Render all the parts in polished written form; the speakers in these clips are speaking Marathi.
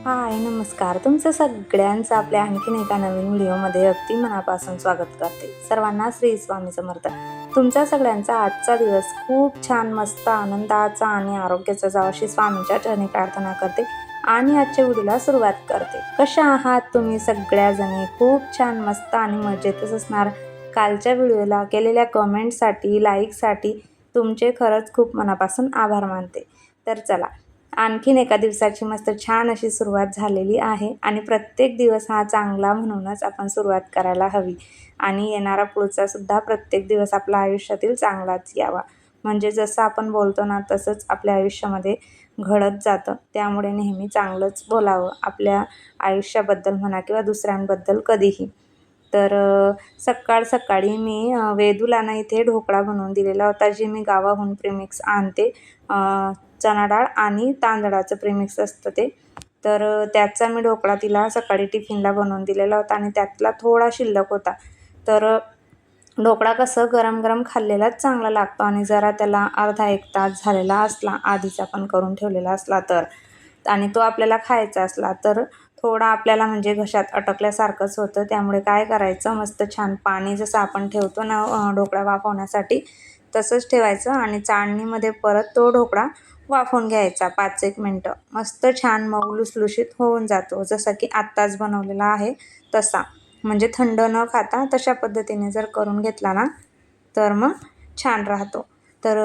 हाय नमस्कार. तुमचं सगळ्यांचं आपल्या आणखीन एका नवीन व्हिडिओमध्ये अगदी मनापासून स्वागत करते. सर्वांना श्री स्वामी समर्थ. तुमच्या सगळ्यांचा आजचा दिवस खूप छान मस्त आनंदाचा आणि आरोग्याचा जावो अशी स्वामींच्या चरणी प्रार्थना करते आणि आजच्या व्हिडिओला सुरुवात करते. कशा आहात तुम्ही सगळ्याजणी? खूप छान मस्त आणि मजेतच असणार. कालच्या व्हिडिओला केलेल्या कमेंटसाठी लाईकसाठी तुमचे खरंच खूप मनापासून आभार मानते. तर चला, आणखीन एका दिवसाची मस्त छान अशी सुरुवात झालेली आहे आणि प्रत्येक दिवस हा चांगला म्हणूनच आपण सुरुवात करायला हवी आणि येणारा पुढचा सुद्धा प्रत्येक दिवस आपल्या आयुष्यातील चांगलाच यावा. म्हणजे जसं आपण बोलतो ना तसंच आपल्या आयुष्यामध्ये घडत जातं. त्यामुळे नेहमी चांगलंच बोलावं आपल्या आयुष्याबद्दल म्हणा किंवा दुसऱ्यांबद्दल कधीही. तर सकाळी मी वेदूला ना इथे ढोकळा बनवून दिलेला होता, जे मी गावाहून प्रेमिक्स आणते. चणा डाळ आणि तांदळाचं प्रेमिक्स असतं ते. तर त्याचा मी ढोकळा तिला सकाळी टिफिनला बनवून दिलेला होता आणि त्यातला थोडा शिल्लक होता. तर ढोकळा कसं गरम गरम खाल्लेलाच चांगला लागतो आणि जरा त्याला अर्धा एक तास झालेला असला, आधीच आपण करून ठेवलेला असला तर, आणि तो आपल्याला खायचा असला तर थोडा आपल्याला म्हणजे घशात अटकल्यासारखंच होतं. त्यामुळे काय करायचं, मस्त छान पाणी जसं आपण ठेवतो ना ढोकळा वाफवण्यासाठी तसंच ठेवायचं आणि चाळणीमध्ये परत तो ढोकळा वाफवून घ्यायचा 5-1 मिनटं. मस्त छान मऊ लुसलुशीत होऊन जातो, जसं की आत्ताच बनवलेला आहे तसा. म्हणजे थंड न खाता तशा पद्धतीने जर करून घेतला ना तर मग छान राहतो. तर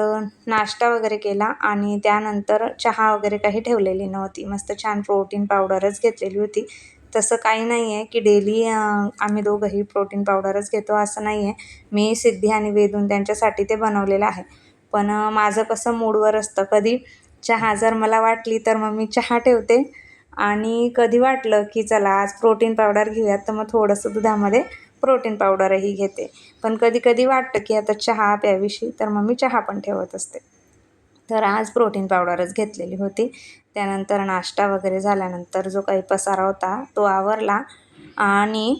नाश्ता वगैरे केला आणि त्यानंतर चहा वगैरे काही ठेवलेली नव्हती. मस्त छान प्रोटीन पावडरच घेतलेली होती. तसं काही नाही आहे की डेली आम्ही दोघंही प्रोटीन पावडरच घेतो असं नाही आहे. मी सिद्धी आणि वेदून त्यांच्यासाठी ते बनवलेलं आहे. पण माझं कसं मूडवर असतं. कधी चहा जर मला वाटली तर मग मी चहा ठेवते आणि कधी वाटलं की चला आज प्रोटीन पावडर घेऊयात तर मग थोडंसं दुधामध्ये प्रोटीन पावडरही घेते. पण कधी-कधी वाटतं की आता चहा प्यावीशी तर मग मी चहा पण ठेवत असते. तर आज प्रोटीन पावडरच घेतलेली होती. त्यानंतर नाश्ता वगैरे झाल्यानंतर जो काही पसारा होता तो आवरला आणि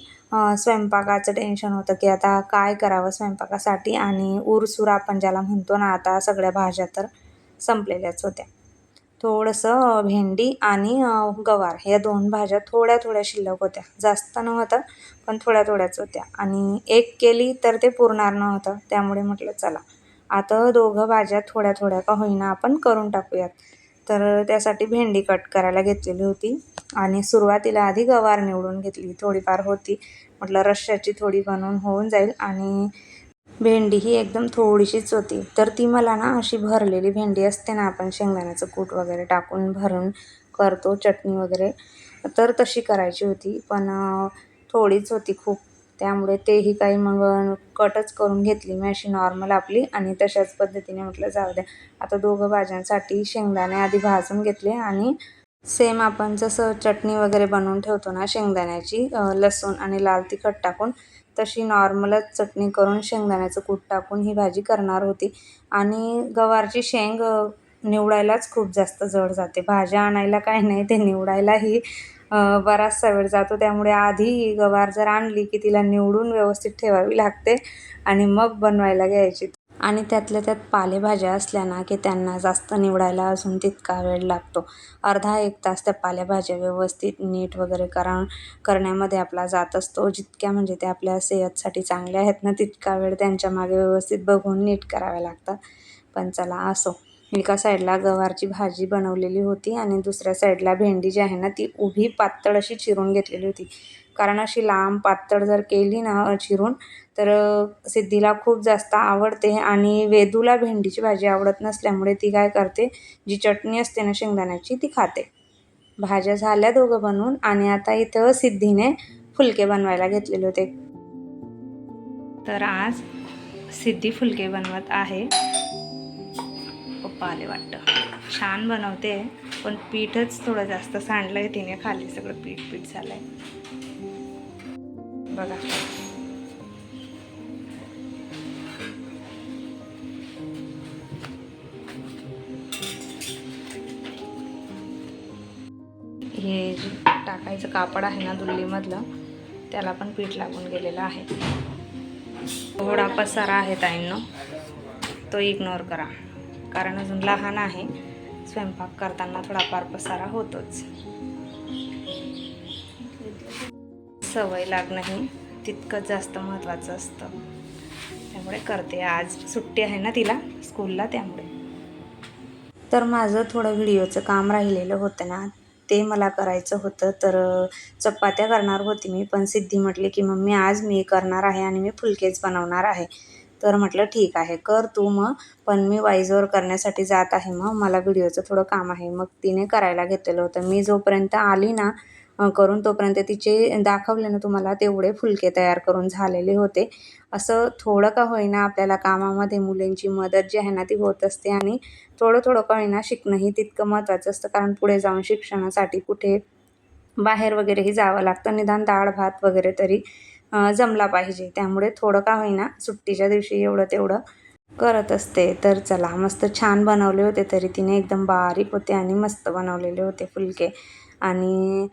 स्वयंपाकाचं टेन्शन होतं की आता काय करावं स्वयंपाकासाठी. आणि उरसूर आपण ज्याला म्हणतो ना, आता सगळ्या भाज्या तर संपलेल्याच होत्या. थोडंसं भेंडी आणि गवार या 2 भाज्या थोड्या-थोड्या शिल्लक होत्या. जास्त नव्हतं, पण थोड्या-थोड्याच होत्या आणि एक केली तर ते पुरणार नव्हतं. त्यामुळे म्हटलं चला, आता दोघं भाज्या थोड्या-थोड्या का होईना आपण करून टाकूयात. तर त्यासाठी भेंडी कट करायला घेतलेली होती आणि सुरुवातीला आधी गवार निवडून घेतली. थोडीफार होती, म्हटलं रश्श्याची थोडी बनवून होऊन जाईल. आणि भेंडी ही एकदम थोडीशीच होती. तर ती मला ना अशी भरलेली भेंडी असते ना, आपण शेंगदाण्याचं कूट वगैरे टाकून भरून करतो चटणी वगैरे, तर तशी करायची होती. पण थोडीच होती खूप. त्यामुळे तेही काही मग कटच करून घेतली मी अशी नॉर्मल आपली आणि तशाच पद्धतीने म्हटलं जाऊ द्या. आता दोघं भाज्यांसाठी शेंगदाणे आधी भाजून घेतले आणि सेम आपण जसं चटणी वगैरे बनवून ठेवतो ना शेंगदाण्याची, लसूण आणि लाल तिखट टाकून, तशी नॉर्मलच चटणी करून शेंगदाण्याचं कूट टाकून ही भाजी करणार होती. आणि गवारची शेंग निवडायलाच खूप जास्त जड जाते. भाज्या आणायला काही नाही, ते निवडायलाही बराचसा वेळ जातो. त्यामुळे आधी गवार जर आणली की तिला निवडून व्यवस्थित ठेवावी लागते आणि मग बनवायला घ्यायची. आणि त्यातल्या त्यात पालेभाज्या असल्या ना की त्यांना जास्त निवडायला अजून तितका वेळ लागतो. अर्धा 1 तास त्या पालेभाज्या व्यवस्थित नीट वगैरे करण्यामध्ये आपला जात असतो. जितक्या म्हणजे त्या आपल्या सेहतसाठी चांगल्या आहेत ना, तितका वेळ त्यांच्यामागे व्यवस्थित बघून नीट कराव्या लागतात. पण चला असो. एका साईडला गवारची भाजी बनवलेली होती आणि दुसऱ्या साईडला भेंडी जी आहे ना ती उभी पातळ अशी चिरून घेतलेली होती. कारण अशी लांब पातळ जर केली ना चिरून तर सिद्धीला खूप जास्त आवडते आणि वेदूला भेंडीची भाजी आवडत नसल्यामुळे ती काय करते, जी चटणी असते ना शेंगदाण्याची ती खाते. भाज्या झाल्या दोघं बनवून आणि आता इथं सिद्धीने फुलके बनवायला घेतलेले होते. तर आज सिद्धी फुलके बनवत आहे. पप्पा आले वाटतं. छान बनवते, पण पीठच थोडं जास्त सांडलंय तिने, खाली सगळं पीठ झालंय बघा. हे जे टाकायचं कापड आहे ना दुल्लीमधलं, त्याला पण पीठ लागून गेलेलं आहे. थोडा पसारा आहे ताईंनो, तो इग्नोर करा, कारण अजून लहान आहे. स्वयंपाक करताना थोडाफार पसारा होतोच. सवय लागणं ही तितकंच जास्त महत्त्वाचं असतं. त्यामुळे करते. आज सुट्टी आहे ना तिला स्कूलला, त्यामुळे. तर माझं थोडं व्हिडिओचं काम राहिलेलं होतं ना, ते मला करायचं होतं. तर चपात्या करणार होती मी, पण सिद्धी म्हटली की मम्मी आज मी करणार आहे आणि मी फुलकेच बनवणार आहे. तर म्हटलं ठीक आहे, कर तू मग, पण मी वाईजवर करण्यासाठी जात आहे. मग मला व्हिडिओचं थोडं काम आहे. मग तिने करायला घेतलेलं होतं. मी जोपर्यंत आली ना करून, तोपर्यंत तिचे दाखवले ना तुम्हाला तेवढे फुलके तयार करून झालेले होते. असं थोडं का होईना आपल्याला कामामध्ये मुलींची मदत जी आहे ना ती होत असते, आणि थोडं का होईना शिकणंही तितकं महत्त्वाचं असतं. कारण पुढे जाऊन शिक्षणासाठी कुठे बाहेर वगैरेही जावं लागतं. निदान डाळ-भात वगैरे तरी जमला पाहिजे. त्यामुळे थोडं का होईना सुट्टीच्या दिवशी एवढं तेवढं करत असते. तर चला, मस्त छान बनवले होते. तरी तिने एकदम बारीक होते आणि मस्त बनवलेले होते फुलके. आणि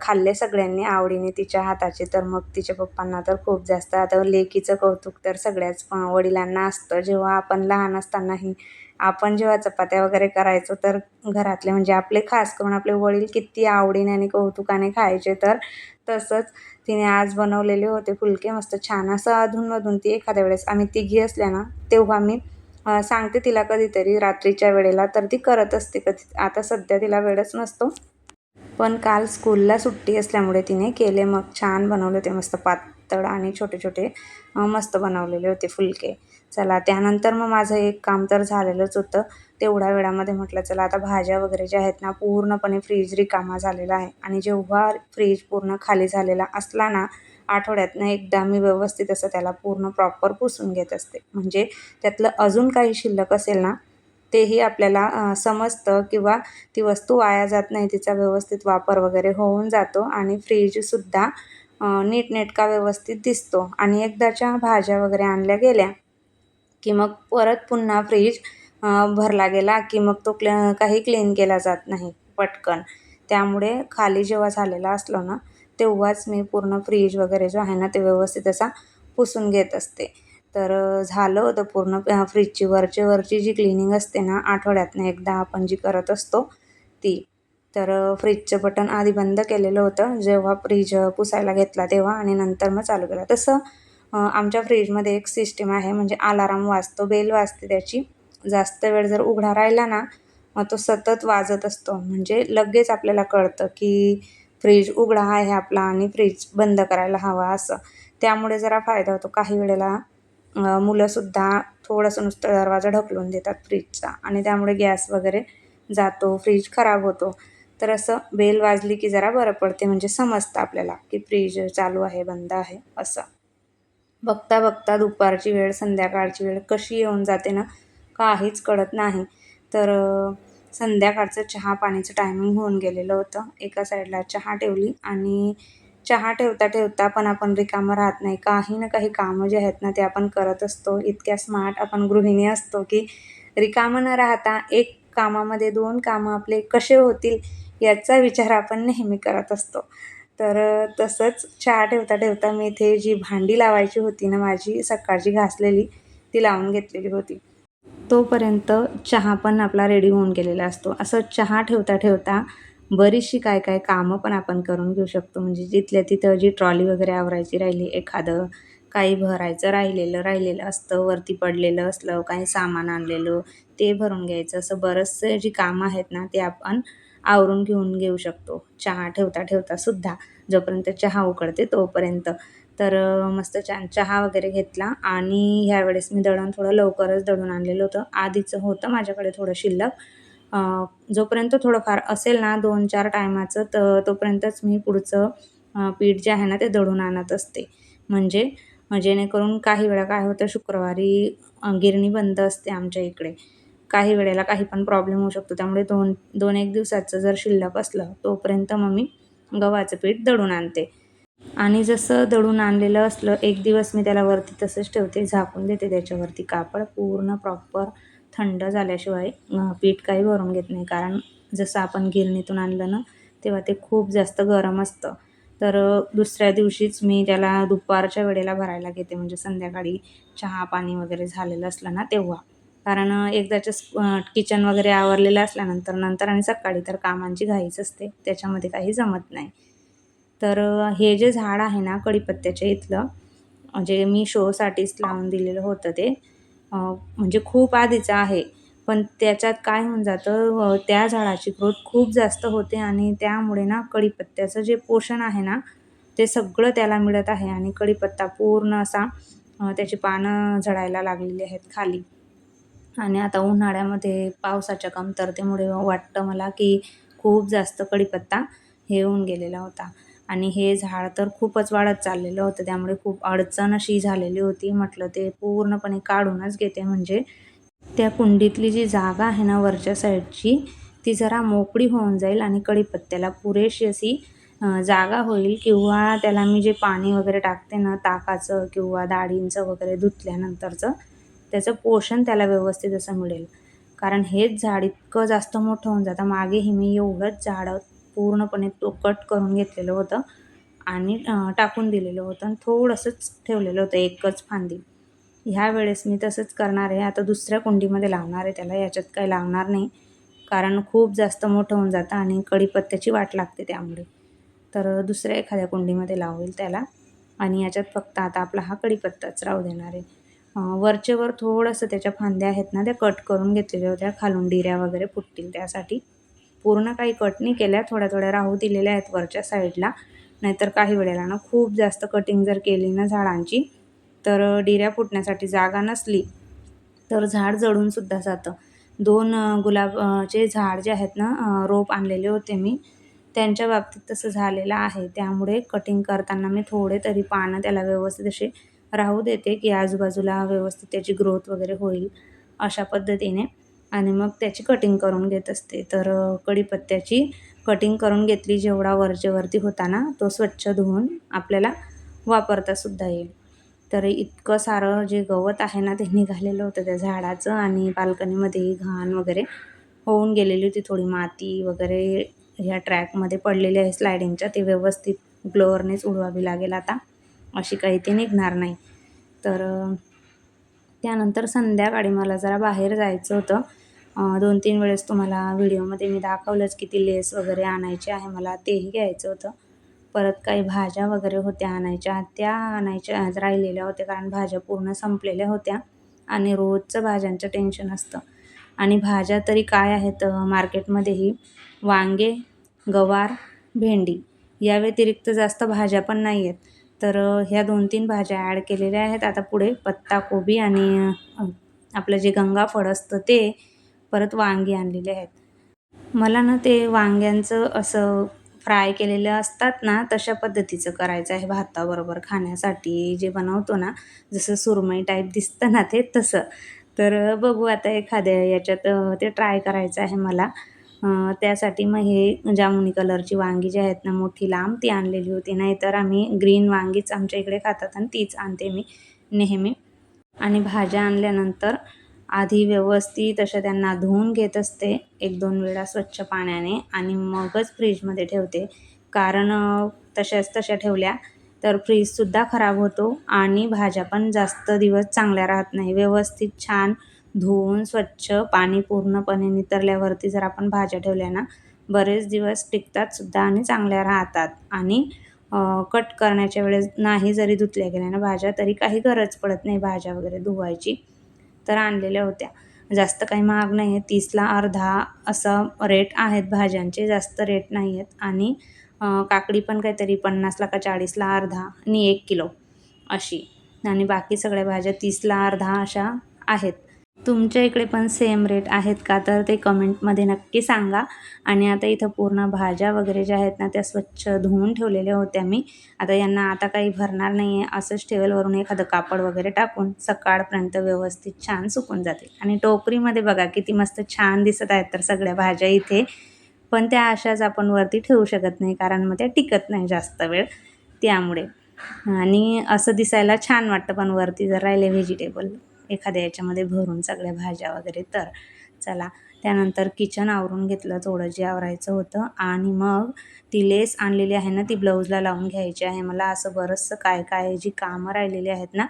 खाल्ले सगळ्यांनी आवडीने तिच्या हाताचे. तर मग तिच्या पप्पांना तर खूप जास्त, आता लेकीचं कौतुक तर सगळ्याच वडिलांना असतं. जेव्हा आपण लहान असतानाही आपण जेव्हा चपात्या वगैरे करायचो, तर घरातले म्हणजे आपले खास करून आपले वडील किती आवडीने आणि कौतुकाने खायचे. तर तसंच तिने आज बनवलेले होते फुलके मस्त छान. असं अधूनमधून ती एखाद्या वेळेस आम्ही तिघी असल्या ना, तेव्हा मी सांगते तिला कधीतरी रात्रीच्या वेळेला, तर ती करत असते कधी. आता सध्या तिला वेळच नसतो. पण काल स्कूलला सुट्टी असल्यामुळे तिने केले. मग छान बनवले होते, मस्त पातळ आणि छोटे-छोटे मस्त बनवलेले होते फुलके. चला, त्यानंतर मग माझं एक काम तर झालेलंच होतं. तेवढ्या वेळामध्ये म्हटलं चला आता भाज्या वगैरे ज्या आहेत ना, पूर्णपणे फ्रीज रिकामा झालेला आहे. आणि जेव्हा फ्रीज पूर्ण खाली झालेला असला ना, आठवड्यातनं एकदा मी व्यवस्थित असं त्याला पूर्ण प्रॉपर पुसून घेत असते. म्हणजे त्यातलं अजून काही शिल्लक असेल ना, तेही आपल्याला समजतं, किंवा ती वस्तू वाया जात नाही. तिचा व्यवस्थित वापर वगैरे होऊन जातो आणि फ्रीजसुद्धा नीटनेटका व्यवस्थित दिसतो. आणि एकदाच्या भाज्या वगैरे आणल्या गेल्या की मग परत पुन्हा फ्रीज भरला गेला की मग तो काही क्लीन केला जात नाही पटकन. त्यामुळे खाली जेव्हा झालेला असलो ना, तेव्हाच मी पूर्ण फ्रीज वगैरे जो आहे ना, ते व्यवस्थित असा पुसून घेत असते. तर झालं होतं पूर्ण फ्रीजची वरची जी क्लिनिंग असते ना, आठवड्यातनं एकदा आपण जी करत असतो ती. तर फ्रीजचं बटन आधी बंद केलेलं होतं, जेव्हा फ्रीज पुसायला घेतला तेव्हा, आणि नंतर मग चालू केलं. तसं आमच्या फ्रीजमध्ये एक सिस्टीम आहे, म्हणजे अलाराम वाजतो, बेल वाजते त्याची. जास्त वेळ जर उघडा राहिला ना, मग तो सतत वाजत असतो. म्हणजे लगेच आपल्याला कळतं की फ्रीज उघडा आहे आपला आणि फ्रीज बंद करायला हवा असं. त्यामुळे जरा फायदा होतो. काही वेळेला मुलंसुद्धा थोडंसं नुसतं दरवाजा ढकलून देतात फ्रीजचा, आणि त्यामुळे गॅस वगैरे जातो, फ्रीज खराब होतो. तर असं बेल वाजली की जरा बरं पडते, म्हणजे समजतं आपल्याला की फ्रीज चालू आहे, बंद आहे असं. बघता-बघता दुपारची वेळ, संध्याकाळची वेळ कशी येऊन जाते ना, काहीच कळत नाही. तर संध्याकाळचं चहा-पाणीचं टायमिंग होऊन गेलेलं होतं. एका साईडला चहा ठेवली, आणि चहा ठेवता-ठेवता पण आपण रिकामं राहत नाही. काही ना काही कामं जे आहेत ना, ते आपण करत असतो. इतक्या स्मार्ट आपण गृहिणी असतो, की रिकामं न राहता एक कामामध्ये 2 कामं आपले कसे होतील याचा विचार आपण नेहमी करत असतो. तर तसंच चहा ठेवता-ठेवता मी इथे जी भांडी लावायची होती ना माझी सकाळची घासलेली, ती लावून घेतलेली होती. तोपर्यंत चहा पण आपला रेडी होऊन गेलेला असतो. असं चहा ठेवता-ठेवता बरीचशी काय-काय कामं पण आपण करून घेऊ शकतो. म्हणजे जिथल्या तिथं जी ट्रॉली वगैरे आवरायची राहिली, एखादं काही भरायचं राहिलेलं असतं, वरती पडलेलं असलं, काही सामान आणलेलं, ते भरून घ्यायचं. असं बरचसं जी कामं आहेत ना, ते आपण आवरून घेऊ शकतो. चहा ठेवता-ठेवता सुद्धा, जोपर्यंत चहा उकळते तोपर्यंत. तर मस्त छान चहा वगैरे घेतला, आणि ह्यावेळेस मी दळण थोडं लवकरच दळून आणलेलं होतं. आधीचं होतं माझ्याकडे थोडं शिल्लक. जोपर्यंत थोडंफार असेल ना 2-4 टायमाचं, तर तोपर्यंतच मी पुढचं पीठ जे आहे ना ते दळून आणत असते. म्हणजे जेणेकरून काही वेळा काय होतं, शुक्रवारी गिरणी बंद असते आमच्या इकडे. काही वेळेला काही पण प्रॉब्लेम होऊ शकतो. त्यामुळे 2-1 दिवसाचं जर शिल्लक असलं, तोपर्यंत मग मी गव्हाचं पीठ दळून आणते. आणि जसं दळून आणलेलं असलं, एक दिवस मी त्याला वरती तसंच ठेवते, झाकून देते त्याच्यावरती कापड. पूर्ण प्रॉपर थंड झाल्याशिवाय पीठ काही भरून घेत नाही. कारण जसं आपण गिरणीतून आणलं ना, तेव्हा ते खूप जास्त गरम असतं. तर दुसऱ्या दिवशीच मी त्याला दुपारच्या वेळेला भरायला घेते, म्हणजे संध्याकाळी चहा-पाणी वगैरे झालेलं असलं ना तेव्हा. कारण एकदाचंच किचन वगैरे आवरलेलं असल्यानंतर आणि सकाळी तर कामांची घाईच असते. त्याच्यामध्ये काही जमत नाही. तर हे जे झाड आहे ना कढीपत्त्याच्या इथलं, जे मी शोसाठीच लावून दिलेलं होतं ते, म्हणजे खूप आधीचं आहे. पण त्याच्यात काय होऊन जातं, त्या झाडाची ग्रोथ खूप जास्त होते आणि त्यामुळे ना कढीपत्त्याचं जे पोषण आहे ना, ते सगळं त्याला मिळत आहे आणि कढीपत्ता पूर्ण असा त्याची पानं झडायला लागलेली आहेत खाली. आणि आता उन्हाळ्यामध्ये पावसाच्या कमतरतेमुळे वाटतं मला, की खूप जास्त कढीपत्ता हे होऊन गेलेला होता. आणि हे झाड तर खूपच वाढत चाललेलं होतं. त्यामुळे खूप अडचण अशी झालेली होती. म्हटलं ते पूर्णपणे काढूनच घेते, म्हणजे त्या कुंडीतली जी जागा आहे ना वरच्या साईडची, ती जरा मोकळी होऊन जाईल आणि कढीपत्त्याला पुरेशी अशी जागा होईल, किंवा त्याला मी जे पाणी वगैरे टाकते ना ताकाचं किंवा डाळींचं वगैरे धुतल्यानंतरचं, त्याचं पोषण त्याला व्यवस्थित असं मिळेल. कारण हेच झाड इतकं जास्त मोठं होऊन जातं. मागेही मी एवढंच झाड पूर्णपणे तो कट करून घेतलेलं होतं आणि टाकून दिलेलं होतं आणि थोडंसंच ठेवलेलं होतं एकच फांदी. ह्या वेळेस मी तसंच करणार आहे. आता दुसऱ्या कुंडीमध्ये लावणार आहे त्याला, याच्यात काही लावणार नाही. कारण खूप जास्त मोठं होऊन जातं आणि कढीपत्त्याची वाट लागते त्यामुळे. तर दुसऱ्या एखाद्या कुंडीमध्ये लावेल त्याला आणि याच्यात फक्त आता आपला हा कढीपत्ताच राहू देणार आहे. वरचेवर थोडंसं त्याच्या फांद्या आहेत ना, त्या कट करून घेतलेल्या होत्या. खालून डिऱ्या वगैरे फुटतील त्यासाठी. पूर्ण काही कट नाही केल्या, थोड्या-थोड्या राहू दिलेल्या आहेत वरच्या साईडला. नाहीतर काही वेळेला ना खूप जास्त कटिंग जर केली ना झाडांची, तर डिऱ्या फुटण्यासाठी जागा नसली, तर झाड जळूनसुद्धा जातं. 2 गुलाबचे झाड जे आहेत ना, रोप आणलेले होते मी, त्यांच्या बाबतीत तसं झालेलं आहे. त्यामुळे कटिंग करताना मी थोडे तरी पानं त्याला व्यवस्थित असे राहू देते, की आजूबाजूला व्यवस्थित त्याची ग्रोथ वगैरे होईल अशा पद्धतीने, आणि मग त्याची कटिंग करून घेत असते. तर कढीपत्त्याची कटिंग करून घेतली, जेवढा वरचेवरती होता ना, तो स्वच्छ धुवून आपल्याला वापरतासुद्धा येईल. तर इतकं सारं जे गवत आहे ना, ते निघालेलं होतं त्या झाडाचं आणि बाल्कनीमध्येही घाण वगैरे होऊन गेलेली होती. थोडी माती वगैरे ह्या ट्रॅकमध्ये पडलेली आहे स्लायडिंगच्या, ते व्यवस्थित ब्लोअरनेच उडवावी लागेल आता, अशी काही ती निघणार नाही. तर त्यानंतर संध्याकाळी मला जरा बाहेर जायचं होतं. 2-3 वेळेस तुम्हाला व्हिडिओमध्ये मी दाखवलंच, की ती लेस वगैरे आणायची आहे मला, तेही घ्यायचं होतं. परत काही भाज्या वगैरे होत्या आणायच्या, त्या आणायच्या राहिलेल्या होत्या, कारण भाज्या पूर्ण संपलेल्या होत्या आणि रोजचं भाज्यांचं टेन्शन असतं. आणि भाज्या तरी काय आहेत मार्केटमध्येही, वांगे, गवार, भेंडी या व्यतिरिक्त जास्त भाज्या पण नाही आहेत. तर ह्या 2-3 भाज्या ॲड केलेल्या आहेत. आता पुढे पत्ताकोबी आणि आपलं जे गंगाफळ असतं ते, परत वांगी आणलेले आहेत. मला ना ते वांग्यांचं असं फ्राय केलेलं असतात ना, तशा पद्धतीचं करायचं आहे भाताबरोबर खाण्यासाठी, जे बनवतो ना, जसं सुरमई टाईप दिसतं ना ते तसं. तर बघू आता एखाद्या याच्यात ते ट्राय करायचं आहे मला. त्यासाठी मग हे जामुनी कलरची वांगी जी आहेत ना मोठी लांब, ती आणलेली होती. नाहीतर आम्ही ग्रीन वांगीच आमच्या इकडे खातात आणि तीच आणते मी नेहमी. आणि भाज्या आणल्यानंतर आधी व्यवस्थित अशा त्यांना धुवून घेत असते 1-2 वेळा स्वच्छ पाण्याने आणि मगच फ्रीजमध्ये ठेवते. कारण तशाच तशा ठेवल्या तर फ्रीजसुद्धा खराब होतो आणि भाज्या पण जास्त दिवस चांगल्या राहत नाही. व्यवस्थित छान धुवून स्वच्छ पाणी पूर्णपणे नितरल्यावरती जर आपण भाज्या ठेवल्या ना, बरेच दिवस टिकतातसुद्धा आणि चांगल्या राहतात. आणि कट करण्याच्या वेळेस नाही जरी धुतल्या गेल्या ना भाज्या, तरी काही गरज पडत नाही भाज्या वगैरे धुवायची. तर आणलेल्या होत्या. जास्त काही महाग नाही आहे. 30ला अर्धा असं रेट आहेत भाज्यांचे, जास्त रेट नाही आहेत. आणि काकडी पण काहीतरी 50ला का 40ला अर्धा आणि 1 किलो अशी. आणि बाकी सगळ्या भाज्या 30ला अर्धा अशा आहेत. तुमच्या इकडे पण सेम रेट आहेत का? तर ते कमेंटमध्ये नक्की सांगा. आणि आता इथं पूर्ण भाज्या वगैरे ज्या आहेत ना, त्या स्वच्छ धुवून ठेवलेल्या होत्या मी. आता यांना आता काही भरणार नाही आहे, असंच ठेवेल, वरून एखादं कापड वगैरे टाकून सकाळपर्यंत व्यवस्थित छान सुकून जातील. आणि टोकरीमध्ये बघा किती मस्त छान दिसत आहेत तर सगळ्या भाज्या इथे. पण त्या अशाच आपण वरती ठेवू शकत नाही, कारण मग त्या टिकत नाही जास्त वेळ त्यामुळे. आणि असं दिसायला छान वाटतं, पण वरती जर राहिले व्हेजिटेबल एखाद्या याच्यामध्ये भरून सगळ्या भाज्या वगैरे तर. चला, त्यानंतर किचन आवरून घेतलं थोडं जे आवरायचं होतं आणि मग ती लेस आणलेली आहे ना, ती ब्लाऊजला लावून घ्यायची आहे मला. असं बरंचसं काय काय जी कामं राहिलेली आहेत ना,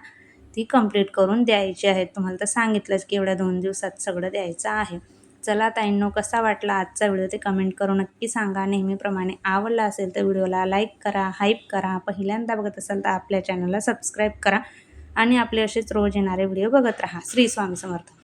ती कंप्लीट करून द्यायची आहेत. तुम्हाला तर सांगितलंच की एवढ्या 2 दिवसात सगळं द्यायचं आहे. चला ताईंनो, कसा वाटला आजचा व्हिडिओ ते कमेंट करून नक्की सांगा. नेहमीप्रमाणे आवडला असेल तर व्हिडिओला लाईक करा, हाईप करा. पहिल्यांदा बघत असाल तर आपल्या चॅनलला सबस्क्राईब करा आणि आपले असेच रोज येणारे व्हिडिओ बघत राहा. श्री स्वामी समर्थ.